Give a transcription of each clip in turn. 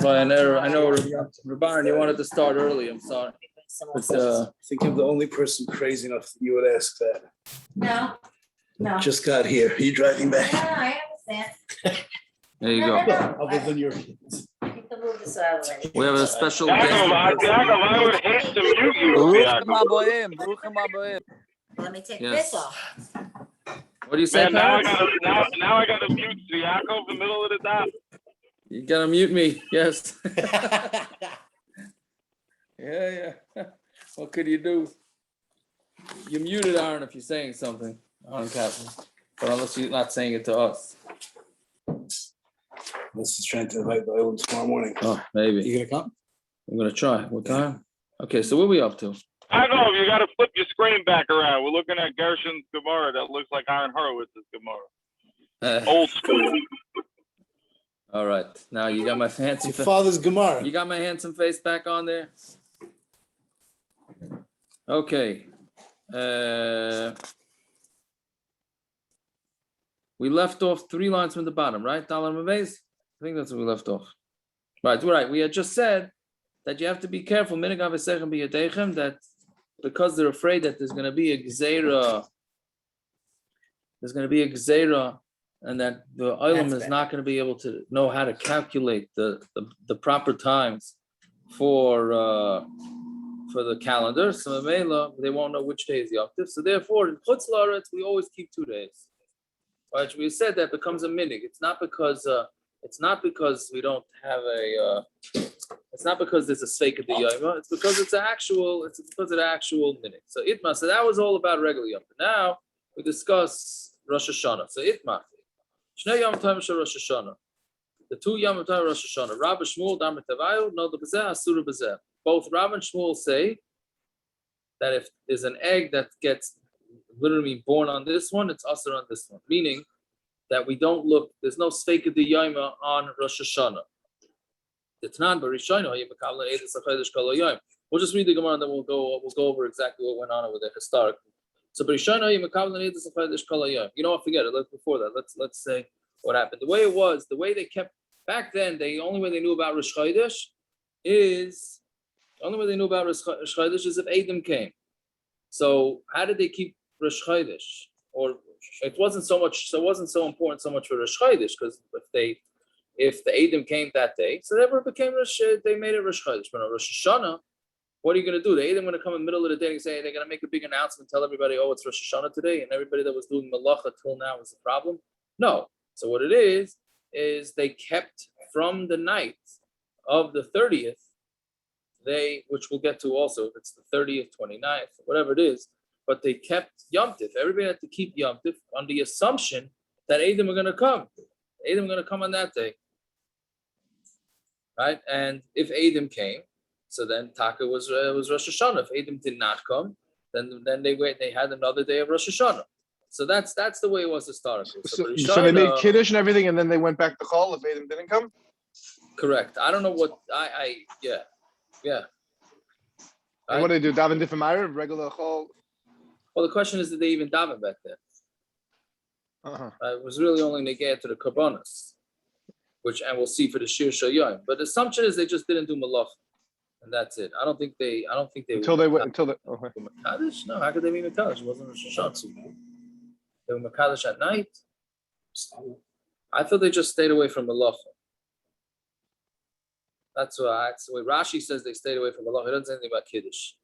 by an error. I know, Rabban, you wanted to start early. I'm sorry. But, I think I'm the only person crazy enough that you would ask that. No. Just got here. Are you driving back? No, I understand. there you No, go. Other than your You can move this out of the way. We have a special Yaakov, guest. I would hate to mute you. Yaakov. Let me take Yes. this off. What do you say, Man, now Pat? I gotta mute Yaakov in the middle of the daf. You gotta mute me. Yes. Yeah. What could you do? You muted Aaron if you're saying something, Aaron Kaplan. But unless you're not saying it to us. This is trying to invite the island tomorrow morning. Oh, maybe. You gonna come? I'm gonna try. What time? Okay, so what are we up to? Yaakov, you gotta flip your screen back around. We're looking at Gershon's Gemara that looks like Aaron Horowitz's Gemara. Old school. All right. Now you got my fancy Your father's Gemara. You got my handsome face back on there? Okay. We left off 3 lines from the bottom, right? Dalar Mavez? I think that's where we left off. Right. We had just said that you have to be careful, that because they're afraid that there's going to be a gezeria, and that the Olam is not going to be able to know how to calculate the proper times for the calendar. So they won't know which day is Yom Tov. So therefore, in Chutz La'aretz, we always keep 2 days. Right? We said that becomes a minig. It's not because we don't have a. It's not because there's a sveik of the yoma. It's because it's because of the actual minig. So itma. So that was all about regular yom. Now we discuss Rosh Hashana. So itma. Shnei Yom Tov Rosh Hashana. The 2 Yom Tov Rosh Hashana. Rava Shmuel Damar Tavayu No the Bezeh Asura Bezeh. Both Rava and Shmuel say that if there's an egg that gets literally born on this one, it's asur on this one. Meaning that we don't look. There's no sveik of the yoma on Rosh Hashana. We'll just read the Gemara and then we'll go over exactly what went on over there historically. So you know what, forget it. Let's before that. Let's say what happened. The way they kept back then, the only way they knew about Rosh Chodesh is if Adam came. So how did they keep Rosh Chodesh? Or it wasn't so important so much for Rosh Chodesh, because if the Adam came that day, so they made it Rosh Chodesh. But on Rosh Hashana, what are you going to do? The Adam going to come in the middle of the day and say they're going to make a big announcement, tell everybody, oh, it's Rosh Hashana today, and everybody that was doing Malacha till now is the problem? No. So what it is they kept from the night of the 30th, which we'll get to also, if it's the 30th, 29th, whatever it is, but they kept Yom Tif. Everybody had to keep Yom Tif on the assumption that Adam are going to come. Adam are going to come on that day. Right? And if Adam came, so then Taka was Rosh Hashana. If Adam did not come, then they had another day of Rosh Hashana. So that's the way it was historically. So they made Kiddush and everything, and then they went back to Chol if Adam didn't come? Correct. I don't know what yeah. And what did they do? Daven different Meir, regular Chol? Well, the question is, did they even daven back then? It was really only negate to the Karbonos, and we'll see for the Shir Shayim. But the assumption is they just didn't do Malach, and that's it. I don't think they until they went Makadosh? No, how could they be Makadosh? It wasn't Rosh Hashanah. They were Makadosh at night. I thought they just stayed away from Malach. That's the way Rashi says they stayed away from Malach. He doesn't say anything about Kiddush.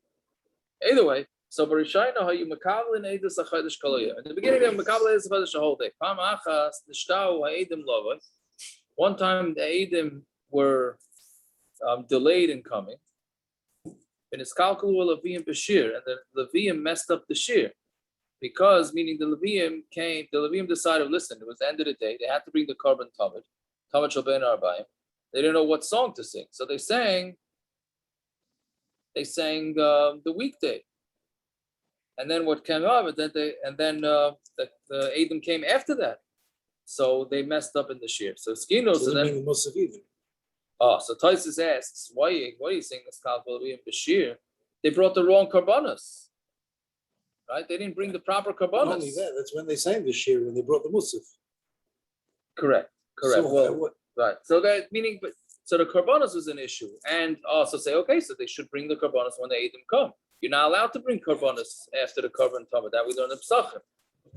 Either way. So Barishayna, how you makabel in Eidos HaChodesh Kol Hayom. In the beginning, they makabel Eidos HaChodesh the whole day. Pam achas nishtau ha'edim lovah. One time, the Eidim were delayed in coming. And it's kalkulu Leviim b'shir, and the Leviim messed up the shir, because meaning the Leviim decided, listen, it was the end of the day. They had to bring the korban tamid shel ben arbaim. They didn't know what song to sing, so they sang the weekday. And then what came up, and then the Adam came after that, so they messed up in the shir. So Skino, so then so Taisus asks, why are you saying this kalkul in the shir? They brought the wrong karbanos, right? They didn't bring the proper karbanos. Not only that, that's when they sang the shir when they brought the musaf. Correct. So, right. So that meaning, So the karbonos was an issue, and also say, okay, so they should bring the karbonos when the Eidim come. You're not allowed to bring karbonos after the carbon tama. That we learn in Pesachim.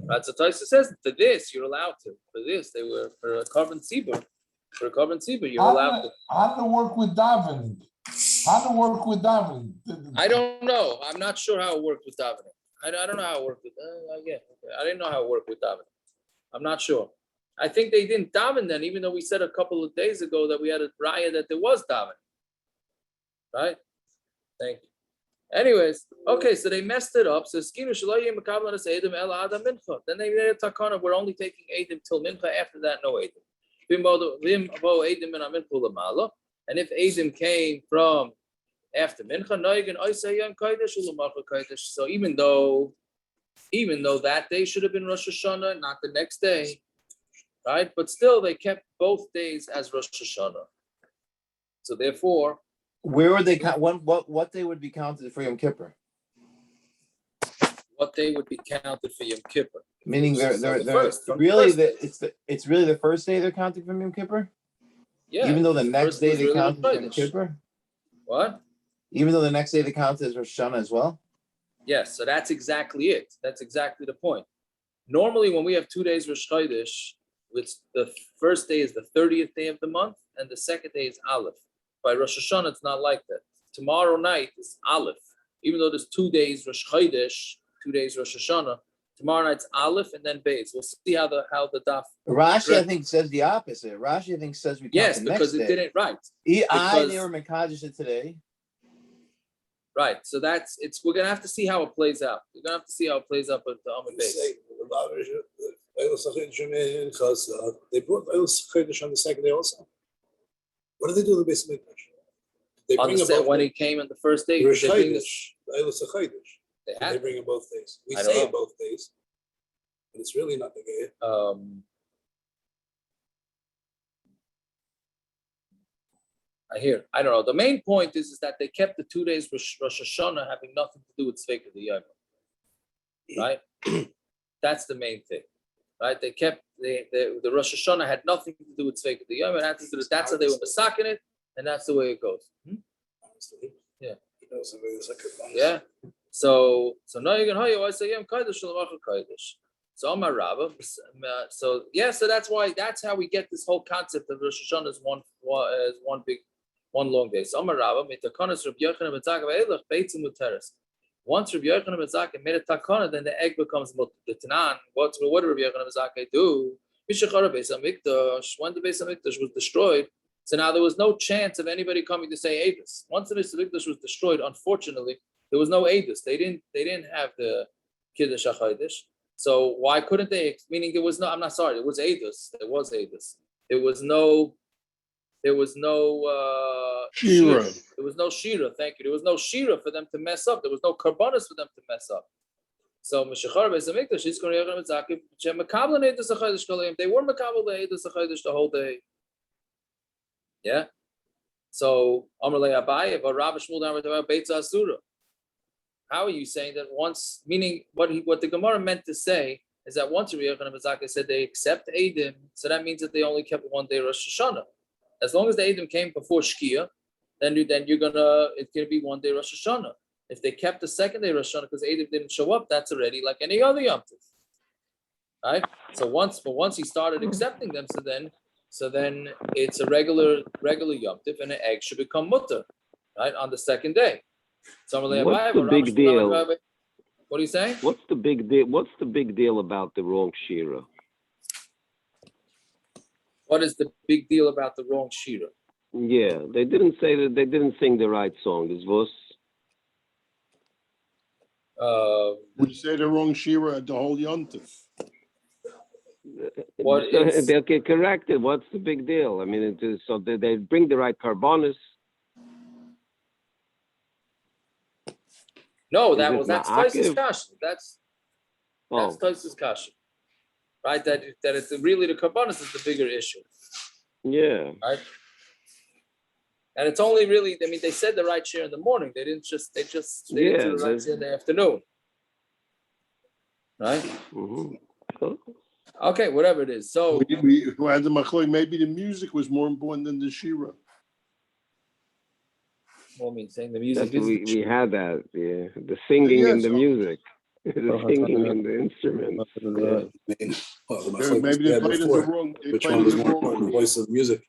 Right? So Taisa says to this you're allowed to. For this, they were for a carbon tzibur. For a carbon tzibur, you're allowed to. How to work with davening? I don't know. I'm not sure how it worked with davening. I don't know how it worked with. Yeah, okay. I didn't know how it worked with davening. I'm not sure. I think they didn't daven then, even though we said a couple of days ago that we had a raya that there was davening. Right? Thank you. Anyways, okay, so they messed it up. So then they made a takana. We're only taking Eidim till mincha. After that, no Eidim. And if Eidim came from after mincha, so even though that day should have been Rosh Hashana, not the next day, right? But still, they kept both days as Rosh Hashana. So therefore, where would they count? What day would be counted for Yom Kippur? What day would be counted for Yom Kippur? Meaning it's really the first day they're counting from Yom Kippur. Yeah. Even though the next day they really count as Yom Kippur. What? Even though the next day they count as Rosh Hashana as well. Yes. So that's exactly it. That's exactly the point. Normally, when we have 2 days Rosh Chodesh, which the first day is the 30th day of the month, and the second day is Aleph. By Rosh Hashana, it's not like that. Tomorrow night is Aleph. Even though there's 2 days Rosh Chodesh, 2 days Rosh Hashana, tomorrow night's Aleph and then Beis. We'll see how the daf. Rashi, I think, says the opposite. Rashi, I think, says we count the next because it day. didn't right. They were Mekadosh it today. Right. So we're gonna have to see how it plays out. We're gonna have to see how it plays out with the Amud Beis. They brought Chodesh on the second day also. What do they do in the Beis Hamikdash? They bring when he came on the first day, they bring they bring him both days. We I don't say know. it both days, but it's really not the gay. I hear. I don't know. The main point is that they kept the 2 days Rosh Hashanah having nothing to do with Tzveika the Yom. Right? That's the main thing. Right? They kept the Rosh Hashanah had nothing to do with Tzveika the Yom. That's how they were masaking it, and that's the way it goes. Yeah. Yeah. So now you're gonna I say Yom Kodesh Kodesh. So Amar Rava. So that's how we get this whole concept of Rosh Hashanah as one long day. So Amar Rava mitakanas Rab Yochanan Ben Zakai beitzim muteres. Once Rab Yochanan Ben Zakai made a takana, then the egg becomes mutter. The Tanan. What did Rab Yochanan Ben Zakai do? Mishachar Beis Hamikdash. When the Beis Hamikdash was destroyed, so now there was no chance of anybody coming to say Eidos. Once the Beis Hamikdash was destroyed, unfortunately, there was no Eidos. They didn't have the Kiddush HaChodesh. So why couldn't they? Meaning there was no. I'm not sorry. There was Eidos. There was Eidos. There was no Shira. There was no Shira. Thank you. There was no Shira for them to mess up. There was no Karbonis for them to mess up. So Meshachar Beis Hamikdash, he's going to Zakai. They were Mekabel Eidos HaChodesh the whole day. Yeah. So Amalei Abaye, but Rava Shmuel about Beitzah Asura. How are you saying that once? Meaning what the Gemara meant to say is that once R Yochanan Ben Zakai said they accept Eidim, so that means that they only kept 1 day Rosh Hashana. As long as the Eidim came before Shkia, then it's gonna be 1 day Rosh Hashana. If they kept the second day Rosh Hashana because Eidim didn't show up, that's already like any other Yom Tov. Right? So once he started accepting them, so then it's a regular Yom Tov, and an egg should become mutter, right, on the second day. What's the big deal? What are you saying? What's the big deal? What's the big deal about the wrong shira? What is the big deal about the wrong shira? Yeah, they didn't say that. They didn't sing the right song. This was. We say the wrong shira at the whole yontif. They'll get corrected. What's the big deal? I mean, it is, so they bring the right carbonis. No, that's Taisus Kasha. That's Oh, Taisus Kasha. Right? That it's really the carbonis is the bigger issue. yeah. Right? And it's only really, I mean, they said the right share in the morning. They didn't do the right share in the afternoon. Right? Mhm. Okay, whatever it is. So We had the machlok. Maybe the music was more important than the shira. What mean saying the That's music is we had that. Yeah, the singing Yeah, and the so- music, the singing and the instruments. Well, the Maybe machlokes we they had played it the before. wrong. They Which played one it was the more wrong important, key. voice of music?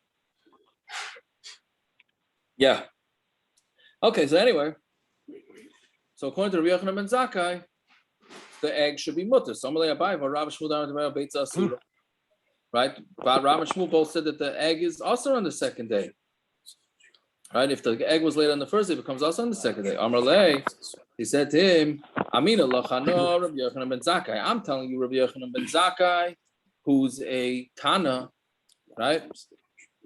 Yeah. Okay, so anyway, so according to R Yochanan Ben Zakai, the egg should be mutter. Right? But Rav and Shmuel both said that the egg is also on the second day. Right? If the egg was laid on the first day, it becomes also on the second day. Amarle, he said to him, Amina lachano Rabbi Yochanan Ben Zakai. I'm telling you, Rabbi Yochanan Ben Zakai, who's a Tana, right?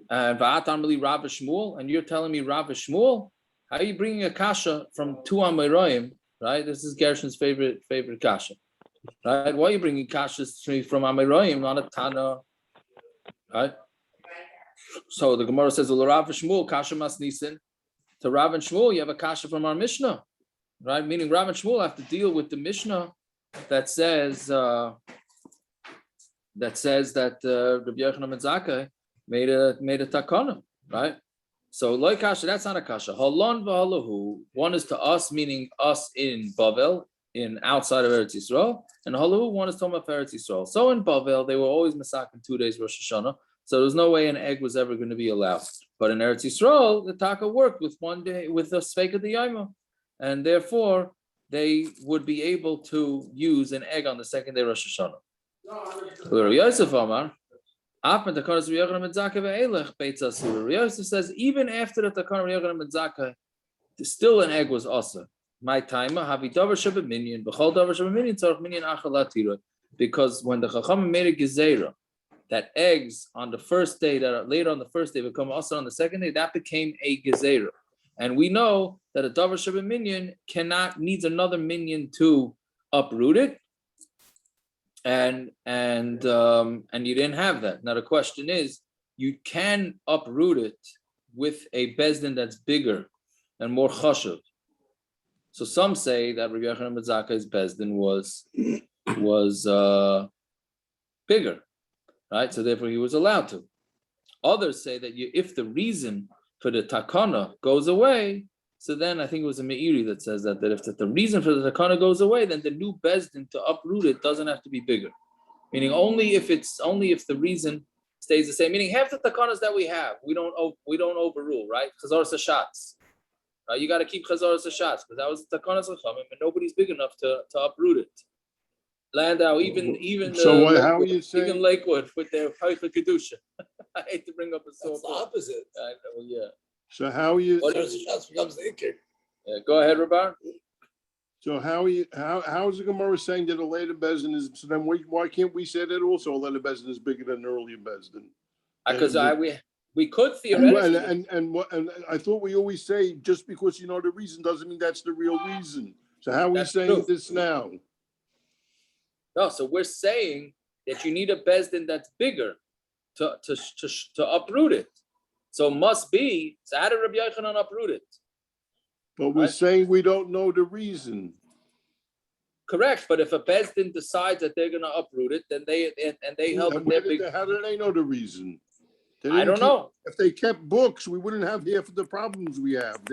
And Va'atam really Rav Shmuel, and you're telling me Rav Shmuel? How are you bringing a kasha from two Amoraim? Right? This is Gershon's favorite kasha. Right? Why are you bringing kashas from Amoraim, not a Tana? Right? So the Gemara says, Rav Shmuel, kasha mas nisin. To Rav and Shmuel, you have a kasha from our Mishnah. Right? Meaning Rav and Shmuel have to deal with the Mishnah that says that Rabbi Yochanan Ben Zakai made a takana, right? So loy kasha, that's not a kasha. Halon v'halahu, one is to us, meaning us in Bavel, in outside of Eretz Yisrael, and halahu, one is talking about Eretz Yisrael. So in Bavel, they were always masakin 2 days Rosh Hashana, so there was no way an egg was ever going to be allowed. But in Eretz Yisrael, the taka worked with 1 day with the Sveika D'Yayma, and therefore they would be able to use an egg on the second day Rosh Hashana. Yosef Amar, Yosef says even after the takana Yochanan Ben Zakai, still an egg was also. My timer havi davar sheba minyan b'chol davar sheba minyan tzarich minyan achalatira, because when the Chachamim made a gezeria that eggs on the first day that are later on the first day become also on the second day, that became a gezeria, and we know that a davar sheba minyan needs another minyan to uproot it. And you didn't have that. Now the question is, you can uproot it with a bezdin that's bigger and more chashuv. So some say that Rabbi Yochanan Ben Zakai's bezdin was bigger, right? So therefore he was allowed to. Others say that if the reason for the takana goes away, so then I think it was a Meiri that says that if the reason for the takana goes away, then the new bezdin to uproot it doesn't have to be bigger. Meaning only if the reason stays the same. Meaning half the takanas that we have, we don't overrule, right? Chazaras hashatz. You got to keep chazaras hashatz because that was the takanas chachamim, and nobody's big enough to uproot it. Landau, even So Lakewood, how are you saying? even Lakewood with their Haifa kedusha. I hate to bring up a sore That's the point. opposite. Yeah. So how are you? What if the shots becomes the ikir? Yeah, go ahead, Rabban. So how is the Gemara saying that a later bezdin is? So then why can't we say that also a later bezdin is bigger than an earlier bezdin? Because we could theoretically. And I thought we always say just because you know the reason doesn't mean that's the real reason. So how are we That's saying true. this now? No, so we're saying that you need a bezdin that's bigger to uproot it. So it must be. So how did Rabbi Yochanan uproot it? But we're saying we don't know the reason. Correct, but if a bezdin decides that they're going to uproot it, then they help. And Their big. how do they know the reason? I don't know. If they kept books, we wouldn't have half of the problems we have.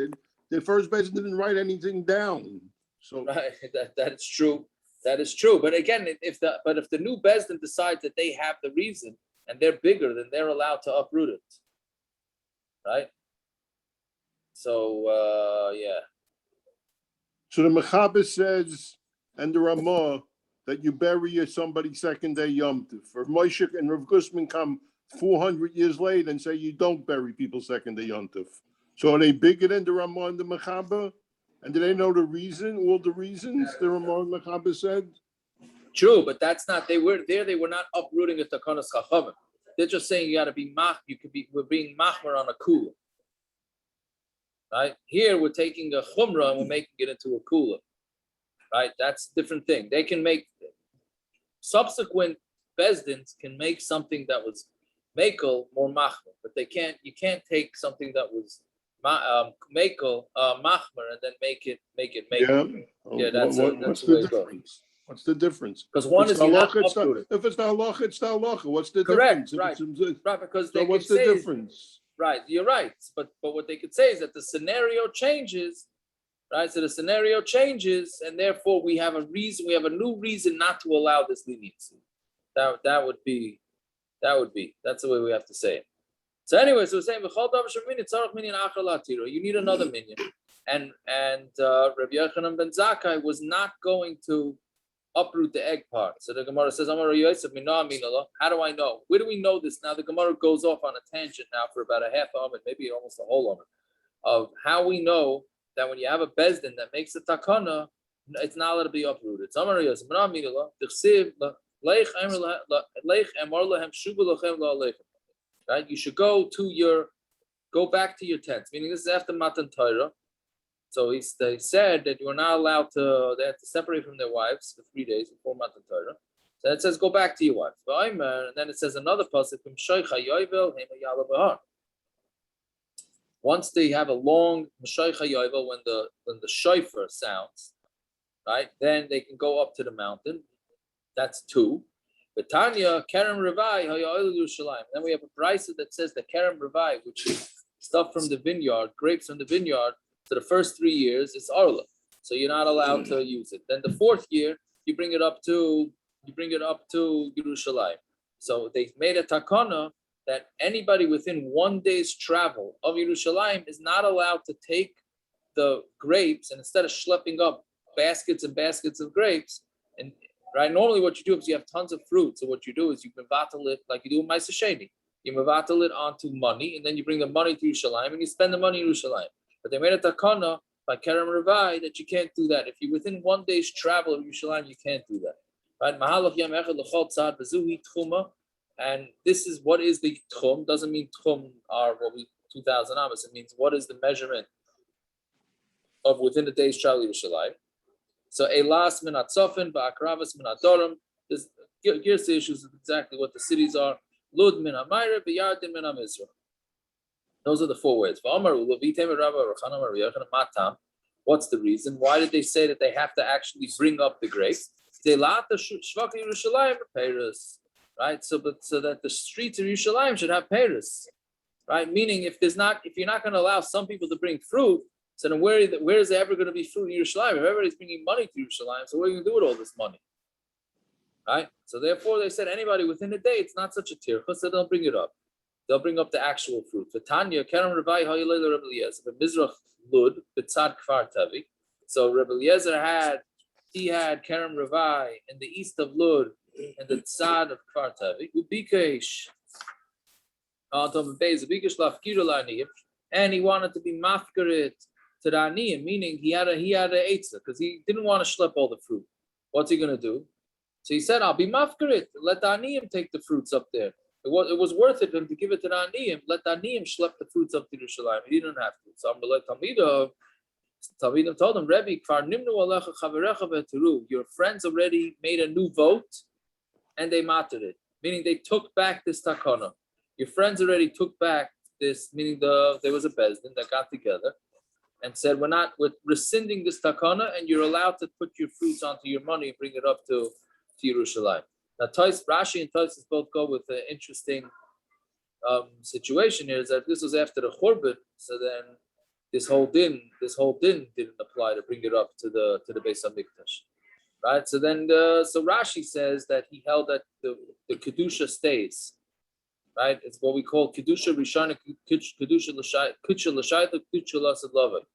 The first bezdin didn't write anything down. So Right, that is true. That is true. But again, if the new bezdin decides that they have the reason and they're bigger, then they're allowed to uproot it. Right. So yeah. So the Mechaber says, and the Ramah, that you bury somebody second day Yom Tov. For Moshe and Rav Gusman come 400 years later and say you don't bury people second day Yom Tov. So are they bigger than the Ramah and the Mechaber? And do they know the reason, all the reasons the Ramah and Mechaber said? True, but that's not. They were not uprooting a takanas chachamim. They're just saying you got to be we're being machmer on a kula. Right? Here we're taking a chumrah and we're making it into a kula. Right? That's a different thing. They can make subsequent bezdins can make something that was makel more machmer, but you can't take something that was makel machmer and then make it makel. Yeah, that's the way it goes. What's the difference? Because one is you have to uproot it. If it's the halacha, it's the halacha. What's the Correct, difference? right, because so what's the difference? right, you're right. But what they could say is that the scenario changes, right? So the scenario changes, and therefore we have a reason, we have a new reason not to allow this leniency. That would be, that's the way we have to say it. So anyway, so we're saying you need another minion. And Rabbi Yochanan Ben Zakai was not going to uproot the egg part. So the Gemara says, how do I know? Where do we know this? Now the Gemara goes off on a tangent now for about a half Amud, maybe almost a whole Amud, of how we know that when you have a bezdin that makes a takana, it's not allowed to be uprooted. Right? You should go back to your tents. Meaning this is after Matan Torah. So they said that you are not allowed to. They have to separate from their wives for 3 days before Matan Torah. So it says go back to your wife. And then it says another pasuk. Once they have a long Mashaycha Yovel, when the shofar sounds, right? Then they can go up to the mountain. That's 2. But Tanya, Kerem Revai, Yerushalayim. Then we have a brisa that says the Kerem Revai, which is stuff from the vineyard, grapes from the vineyard. So the first 3 years is Arla. So you're not allowed to use it. Then the 4th year, you bring it up to Yerushalayim. So they made a takana that anybody within 1 day's travel of Yerushalayim is not allowed to take the grapes, and instead of schlepping up baskets and baskets of grapes, and right, normally what you do is you have tons of fruit. So what you do is you mevatel it like you do in Ma'aser Sheni. You mevatel it onto money, and then you bring the money to Yerushalayim, and you spend the money in Yerushalayim. But they made a takana by Kerem Revai that you can't do that. If you're within 1 day's travel of Yerushalayim, you can't do that. Right? Mahalach yam echad l'chol tzad v'zuhi tchuma. And this is what is the tchum. Doesn't mean tchum are 2,000 amas. It means what is the measurement of within a day's travel of Yerushalayim. So elas min atzofin ba'akravas min adoram. This gezeria issues is exactly what the cities are. Lud min hamayre b'yardin min hamizrah. Those are the 4 words. What's the reason? Why did they say that they have to actually bring up the grapes? Right, so that the streets of Yerushalayim should have peiros, right? Meaning, if you're not going to allow some people to bring fruit, so then where is there ever going to be fruit in Yerushalayim? If everybody's bringing money to Yerushalayim, so what are you going to do with all this money, right? So therefore, they said anybody within a day, it's not such a tircha, so they'll bring it up. They'll bring up the actual fruit. For Tanya, Kerem Revai Hayilei Rebbe Eliezer, the Mizrach Lud, B'tzad Kfar Tavi. So Rebbe Eliezer had Kerem Revai in the east of Lud and the Tzad of Kfar Tavi. Ubikesh, and he wanted to be mafkarit to the aniyim, meaning he had a eitzah because he didn't want to schlep all the fruit. What's he going to do? So he said, "I'll be mafkarit. Let the aniyim take the fruits up there." It was worth it for him to give it to the aniyim. Let the aniyim schlep the fruits up to Yerushalayim. He didn't have to. So Talmidim told him, Rebbe, Kfar nimnu alecha chaverecha v'teru. Your friends already made a new vote, and they mattered it, meaning they took back this takana. Your friends already took back this, meaning there was a bezdin that got together and said, we're rescinding this takana, and you're allowed to put your fruits onto your money and bring it up to Yerushalayim. Now, Rashi and Tosfos both go with an interesting situation here, is that this was after the Churban, so then this whole din didn't apply to bring it up to the Beis Hamikdash, right? So then, so Rashi says that he held that the kedusha stays, right? It's what we call kedusha rishana, kedusha l'shayta, kedusha l'asad,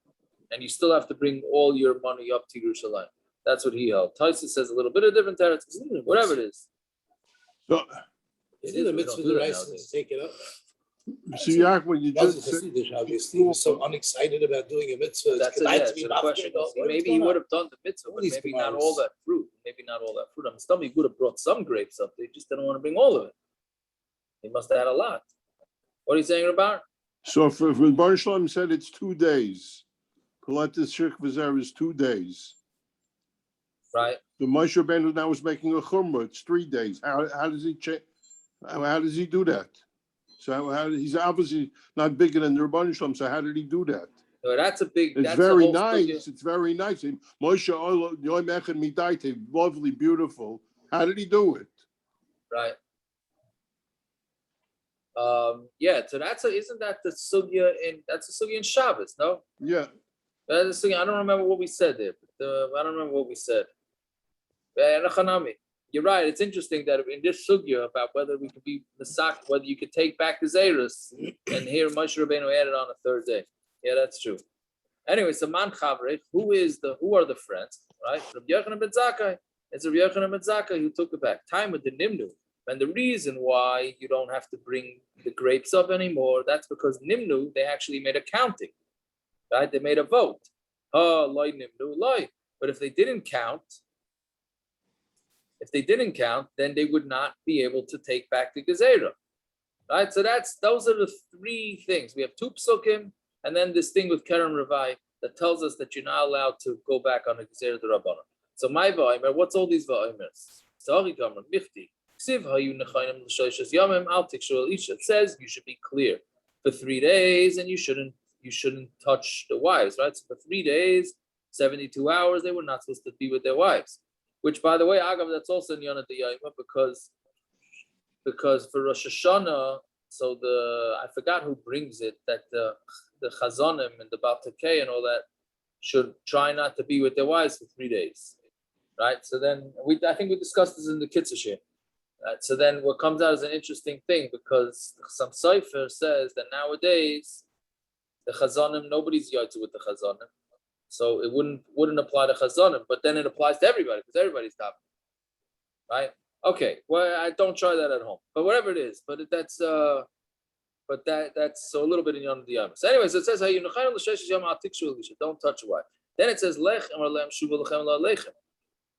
and you still have to bring all your money up to Yerushalayim. That's what he held. Tosfos says a little bit of different territory, whatever it is. So, it is a mitzvah the rice to take it up. see, when you just said, Obviously, he was so unexcited about doing a mitzvah. That's the question. Maybe he would have done the mitzvah, but maybe not all that fruit. I'm stomach would have brought some grapes up. They just didn't want to bring all of it. He must have had a lot. What are you saying about? so if Bar Shalom said it's 2 days, Pilatus Shirk Vizer is 2 days. Right. The Moshe Rabbeinu now is making a chumrah. It's 3 days. How does he check? How does he do that? So he's obviously not bigger than the Rabban Shalom. So how did he do that? No, that's a big. It's very nice. It's very nice. Moshe Yoim Echad Midaite, lovely, beautiful. How did he do it? Right. Yeah. So isn't that the sugya that's the sugya in Shabbos? No. Yeah. That's the sugya. I don't remember what we said there. But, I don't remember what we said. You're right. It's interesting that in this sugya about whether we could be whether you could take back the Zeirus, and here Moshe Rabbeinu added on a third day. Yeah, that's true. Anyway, so man chavrich, who are the friends, right? Rabbi Yochanan Ben Zakai. It's Rabbi Yochanan Ben Zakai who took it back. Time with the nimnu, and the reason why you don't have to bring the grapes up anymore, that's because nimnu they actually made a counting, right? They made a vote. Oh, loy nimnu loy. But if they didn't count, then they would not be able to take back the gezeria, right? So those are the three things. We have two psukim, and then this thing with Kerem Ravai that tells us that you're not allowed to go back on a gezeria de Rabbanan. So my va'omer, what's all these va'omers? It says you should be clear for 3 days, and you shouldn't touch the wives, right? So for 3 days, 72 hours, they were not supposed to be with their wives. Which, by the way, Agav, that's also in Yonah de Yaima because for Rosh Hashana, so I forgot who brings it, that the Chazonim and the Baltakei and all that should try not to be with their wives for 3 days, right? So then I think we discussed this in the Kitzur. Right? So then what comes out is an interesting thing because some Sefer says that nowadays the Chazonim, nobody's yotze with the Chazonim. So it wouldn't apply to Chazonim, but then it applies to everybody because everybody's top, right? Okay, well I don't try that at home, but whatever it is, that's so a little bit in Yom Diyam. So anyways, it says don't touch a wife. Then it says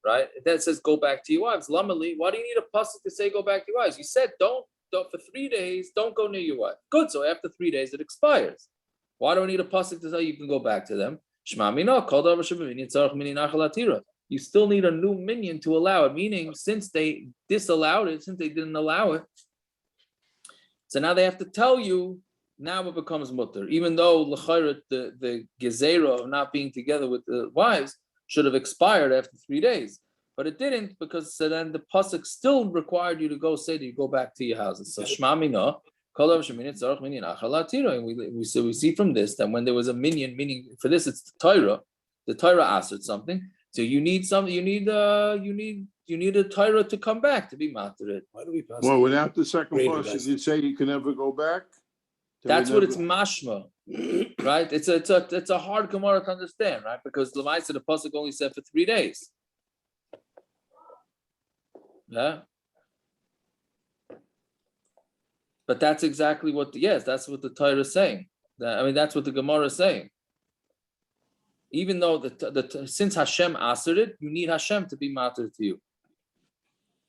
right? Then it says go back to your wives. Lamali, why do you need a pasuk to say go back to your wives? You said don't for 3 days, don't go near your wife. Good. So after 3 days it expires. Why do I need a pasuk to tell you can go back to them? You still need a new minyan to allow it, meaning since they disallowed it, since they didn't allow it, so now they have to tell you, now it becomes mutter, even though the gezeria of not being together with the wives should have expired after 3 days, but it didn't, because so then the pasuk still required you to go say that you go back to your houses. So shma mina. And we see from this that when there was a minyan, meaning for this it's the Torah answered something. So you need a Torah to come back to be matter it. Why do we pass? Well, without the second Great pasuk, advice. you'd say you can never go back. That's what it's mashma, right? It's a hard Gemara to understand, right? Because the pasuk only said for 3 days. Yeah. But that's exactly that's what the Torah is saying. That's what the Gemara is saying. Even though since Hashem answered it, you need Hashem to be matter to you.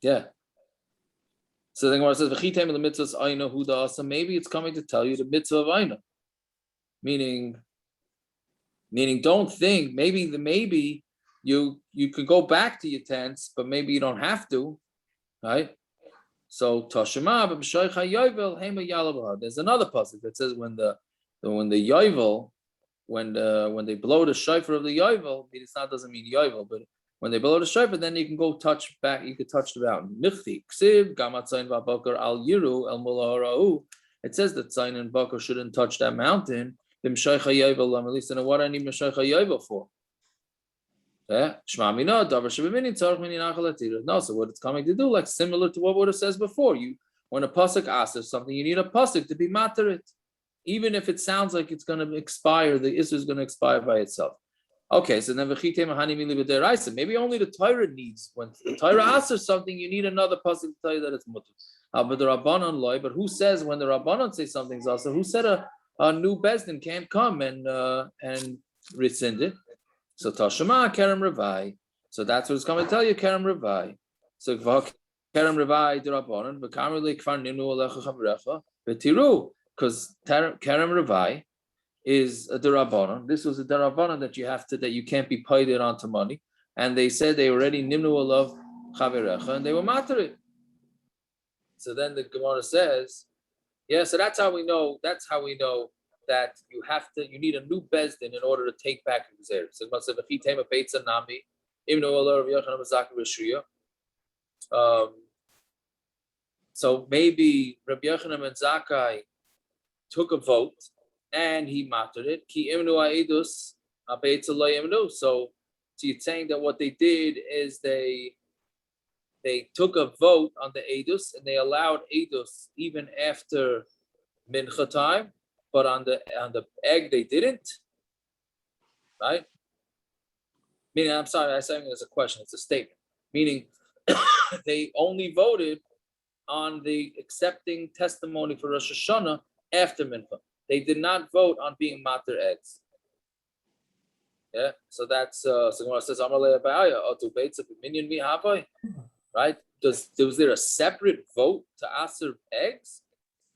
Yeah. So the Gemara says, "V'chitem the mitzvahs aina huda." So maybe it's coming to tell you the mitzvah of aina, meaning don't think maybe you could go back to your tents, but maybe you don't have to, right? So Tashema b'shoicha yovel hema yalav. There's another pasuk that says when the yovel, when they blow the shofar of the yovel, it's not doesn't mean yovel, but when they blow the shofar, then you can go touch back. You can touch the mountain. Michti ksiv gamatzayin v'abakar al yiru el mulaharahu. It says that Zayin and Bakar shouldn't touch that mountain. B'shoicha yovel lam. At least I know what I need b'shoicha yovel for. No, so what it's coming to do, like similar to what it says before, when a pasuk asks something, you need a pasuk to be matter it, even if it sounds like it's going to expire. The issue is going to expire by itself. Okay, so then maybe only the Torah needs, when the Torah asks something, you need another pasuk to tell you that it's mutter. But the Rabbanon loy. But who says when the Rabbanon say something's also? Who said a new bezdin can't come and rescind it? So Tashema Kerem Ravai. So that's what it's coming to tell you, Kerem Ravai. So Kerem Ravai Dirabonon, Vakamrele Kfar Ninu Alecha Chavrecha, Vetiru, because Kerem Ravai is a Dirabonon. This was a Dirabonon that you can't be paid it onto money. And they said they already Nimnu Alav Chavrecha, and they were matter it. So then the Gemara says, so that's how we know that you need a new bezdin in order to take back the gezeria. So it must have Beis Hamikdash nami, even though R Yochanan was Zakai. So maybe Rabbi Yochanan Ben Zakai took a vote and he mattered it. Ki imnu ha'edus ha'beitza lo yimnu. So you're saying that what they did is they took a vote on the edus and they allowed edus even after mincha time, but on the egg they didn't, right? Meaning, I'm sorry, I'm saying it as a question. It's a statement. Meaning, they only voted on the accepting testimony for Rosh Hashana after mincha. They did not vote on being mater eggs. Yeah, so that's so when it says Amalei Abaya or to Beitzah Minyan Mi Havai, right? Was there a separate vote to aser eggs?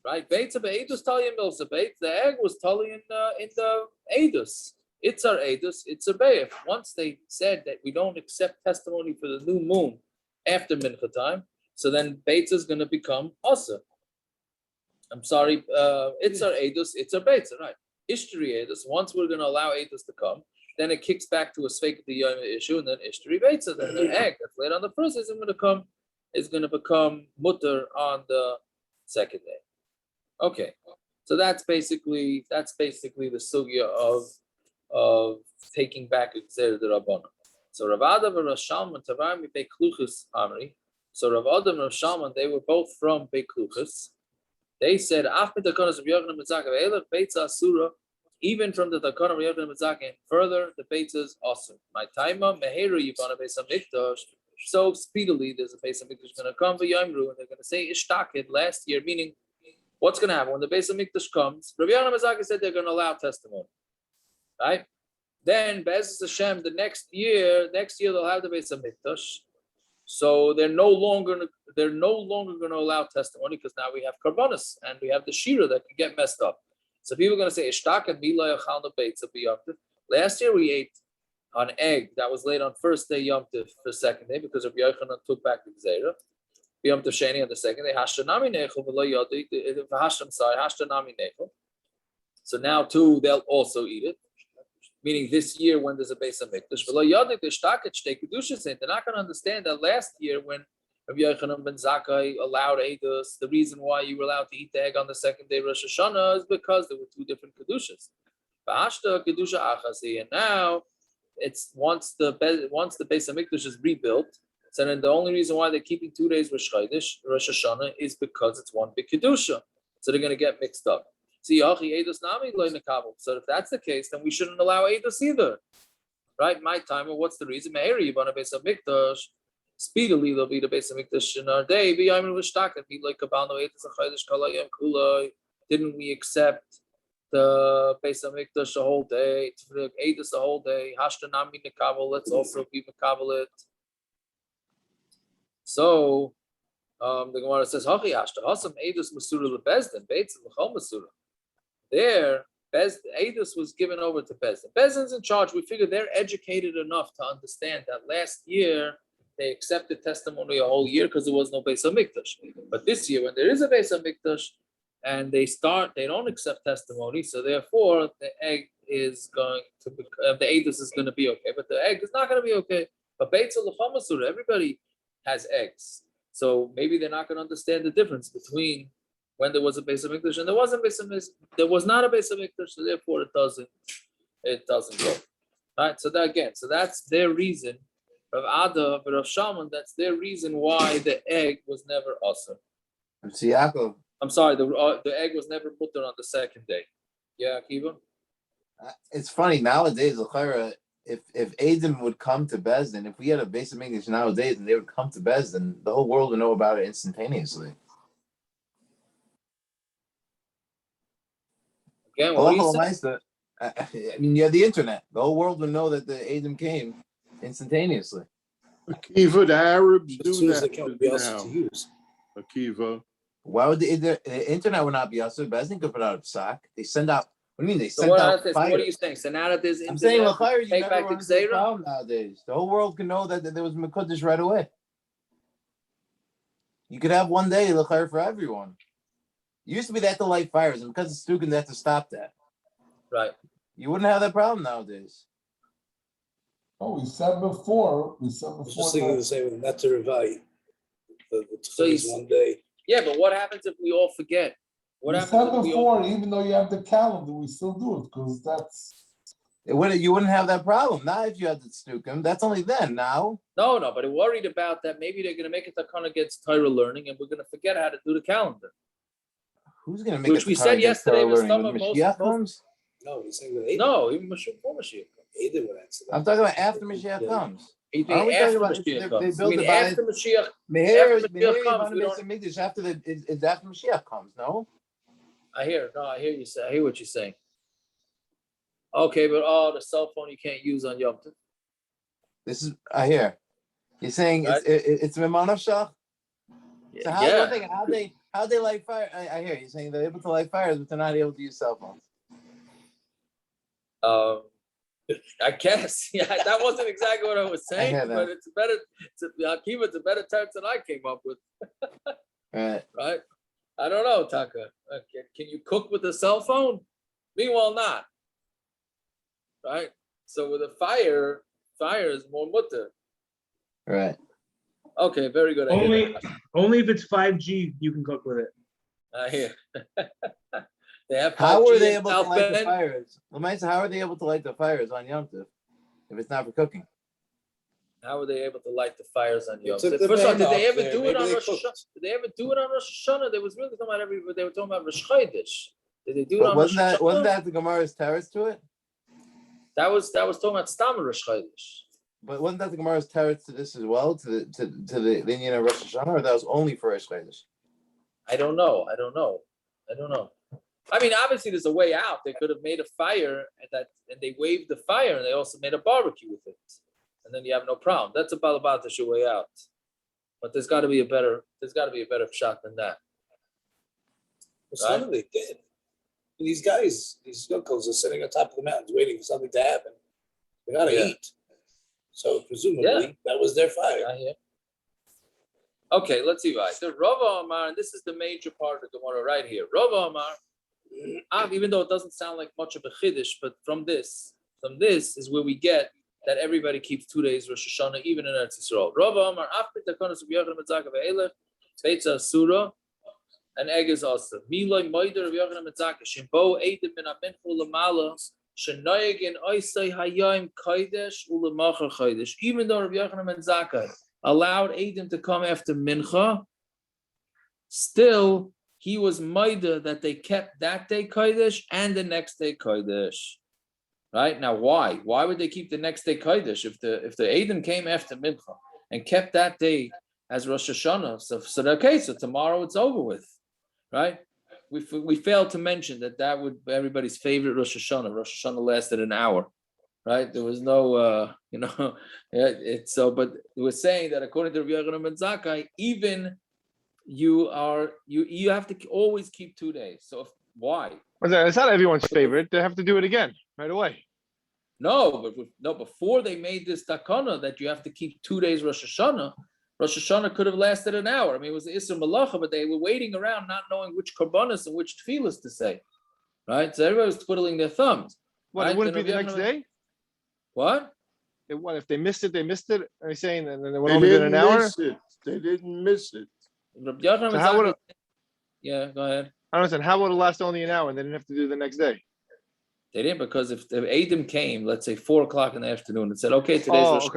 Right? Beitzah be'edus tali milsa. The egg was tali in the edus. It's our edus. It's a beif. Once they said that we don't accept testimony for the new moon after mincha time, so then Beitzah is going to become asa. I'm sorry. It's our edus. It's our Beitzah, right? Ishtri edus. Once we're going to allow edus to come, then it kicks back to a sveik the yom issue, and then Ishtri Beitzah. Then the egg that's laid on the first is going to become mutter on the second day. Okay, so that's basically the sugya of taking back gezeria the Rabbana. So Rav Adam and Rosh Hashana Tavar mi Beikluchus Amri. So Rav Adam and Rosh Hashana, they were both from Beikluchus. They said after the Takonos of Yochanan Ben Zakai Ve'elach Beitzah Asura, even from the Takonos of Yochanan Ben Zakai and further, the Beitzah is awesome. My taima meheru yivana Beis Hamikdash. So speedily, there's a Beis Hamikdash going to come for Yomru, and they're going to say Ishtakid last year, meaning what's going to happen when the Beis Hamikdash comes? Rabbi Yochanan Ben Zakai said they're going to allow testimony, right? Then Be'ez Hashem, the next year they'll have the Beis Hamikdash, so they're no longer going to allow testimony because now we have karbonis and we have the shira that can get messed up. So people are going to say Ishtakid mila yachalna beitzah b'yomtiv. Last year we ate an egg that was laid on first day Yom Tov for second day because Rabbi Yochanan took back the gezeria. Yom Tov Sheni on the second day. Hashtanami nechel v'lo yodi hashtanami nechel. So now too they'll also eat it. Meaning this year when there's a Beis Hamikdash, v'lo yodi t'shtaket shtei kedushas in. They're not going to understand that last year when Rabbi Yochanan Ben Zakai allowed edus, the reason why you were allowed to eat the egg on the second day Rosh Hashana is because there were two different kedushas. V'hashta kedusha achasi, and now it's once the Beis Hamikdash is rebuilt, so then the only reason why they're keeping 2 days Rosh Hashana is because it's one big kedusha. So they're going to get mixed up. So if that's the case, then we shouldn't allow edus either, right? My timer. What's the reason? Beis Hamikdash. Speedily there'll be the Beis Hamikdash in our day. Be like didn't we accept the Beis Hamikdash the whole day, edus the whole day? Hashtanami mekabel. Let's also be mekabel it. So the Gemara says, "Hachi hashta hasam edus masura lebezdin beitzah l'chol masura." There, edus was given over to Bezdin. Bezdin's in charge. We figure they're educated enough to understand that last year they accepted testimony a whole year because there was no Beis Hamikdash. But this year, when there is a Beis Hamikdash and they don't accept testimony, so therefore the egg is going to be, the edus is going to be okay, but the egg is not going to be okay. But Beitzah l'chol masura, everybody has eggs, so maybe they're not going to understand the difference between when there was a Beis Hamikdash and there wasn't there was not a Beis Hamikdash, so therefore it doesn't go. Right? So that's their reason. Rav Ada, Rav Shaman, that's their reason why the egg was never awesome. I'm sorry, the egg was never put there on the second day. Yeah, Akiva? It's funny nowadays, if Adam would come to Bezdin, if we had a Beis Hamikdash nowadays and they would come to Bezdin, the whole world would know about it instantaneously. Again, what do you say? I mean, you have the internet. The whole world would know that the Adam came instantaneously. Akiva, the Arabs do As soon as that they can be asked now. to use. Akiva. Why would the internet would not be us? Bezdin could put out a psack. They send out. What do you mean? They send out fire. What are you saying? So now that there's I'm saying, internet, Lachayr, you take never back run the into a gezeria? problem nowadays. The whole world can know that there was Mekudesh right away. You could have one day Lachayr for everyone. It used to be they had to light fires, and because it's stupid, they have to stop that. Right. You wouldn't have that problem nowadays. Oh, we said before. I was just thinking the same with Netter Revai. The So is one day. Yeah, but what happens if we all forget? What We happens said if we all? before, even though you have the calendar, we still do it because that's. You wouldn't have that problem. Not if you had the Stukim. That's only then. Now. No, but I'm worried about that. Maybe they're going to make it takana against Torah learning, and we're going to forget how to do the calendar. Who's going to make Which it we the said Torah against yesterday Torah was learning? some When of Mashiach most. comes? No, he's saying that No, even before Mashiach. Aiden would answer that. I'm talking about after Mashiach comes. He's Aren't we after talking about Mashiach they comes. I build mean, the Bayis? after Mashiach. Meher After Mashiach comes, we don't. Mikdash after it's after Mashiach comes. No. I hear you say. I hear what you're saying. Okay, but the cell phone you can't use on Yom Tov. This is I hear. You're saying Right. it's Mimanav Shach? So how they light fire? I hear you saying they're able to light fires, but they're not able to use cell phones. I guess. Yeah, that wasn't exactly what I was saying, but it's better. It's a better term than I came up with. Right. Right? I don't know, Taka. Can you cook with a cell phone? Meanwhile, not. Right? So with a fire is more mutter. Right. Okay, very good. Only if it's 5G, you can cook with it. I hear. They have How 5G are they in able to South light the Bend. fires? Lamaisa, how are they able to light the fires on Yom Tov if it's not for cooking? How were they able to light the fires on Yom took Tov? the First of all, ban did they off ever there. do it Maybe on they Rosh cooked. Hashana? Did they ever do it on Rosh Hashana? They was really talking about they were talking about Rosh Chodesh. Did they do it But on Rosh Hashana? wasn't that the Gemara's terrace to it? That was talking about Stam Rosh Chodesh. But wasn't that the Gemara's terrace to this as well, to the lenient of Rosh Hashana, or that was only for Rosh Chodesh? I don't know. I mean, obviously, there's a way out. They could have made a fire and they waved the fire, and they also made a barbecue with it, and then you have no problem. That's a balabatish way out. But there's got to be a better shot than that. Well, some of they did. These guys, these locals are sitting on top of the mountains waiting for something to happen. They gotta eat. So presumably that was their fire. I hear. Okay, let's see. Right, the Rava Amar, and this is the major part of the Gemara right here. Rava Amar, even though it doesn't sound like much of a chiddush, but from this is where we get that everybody keeps 2 days Rosh Hashana, even in Eretz Yisrael. Rava Amar, after the Konos of Yochanan Ben Zakai Beitzah Surah, and egg is also. Miloi Moider of Yochanan Ben Zakai Shimbo Eidim Ben Aminchu Lamala Shenoyeg Oisei Hayim Kodesh Ulamacher Kodesh. Even though Rabbi Yochanan Ben Zakai allowed Eidim to come after mincha, still he was moider that they kept that day Kodesh and the next day Kodesh. Right? Now why? Why would they keep the next day Kodesh if the Eidim came after mincha and kept that day as Rosh Hashana? So tomorrow it's over with. Right? We failed to mention that would be everybody's favorite Rosh Hashana. Rosh Hashana lasted an hour. Right? There was no, it's so. But it was saying that according to Rabbi Yochanan Ben Zakai, even you have to always keep 2 days. So why? It's not everyone's favorite. They have to do it again right away. No, before they made this takana that you have to keep 2 days Rosh Hashana could have lasted an hour. I mean, it was the Isra Malacha, but they were waiting around not knowing which karbanos and which tefillas to say. Right? So everybody was twiddling their thumbs. What, right? it wouldn't be the next day? What? What if they missed it? They missed it. Are you saying that it would only been an hour? They didn't miss it. So how would go ahead. I don't understand. How would it last only an hour and they didn't have to do the next day? They didn't, because if the Eidim came, let's say 4 o'clock in the afternoon, and said, "Okay, today's Rosh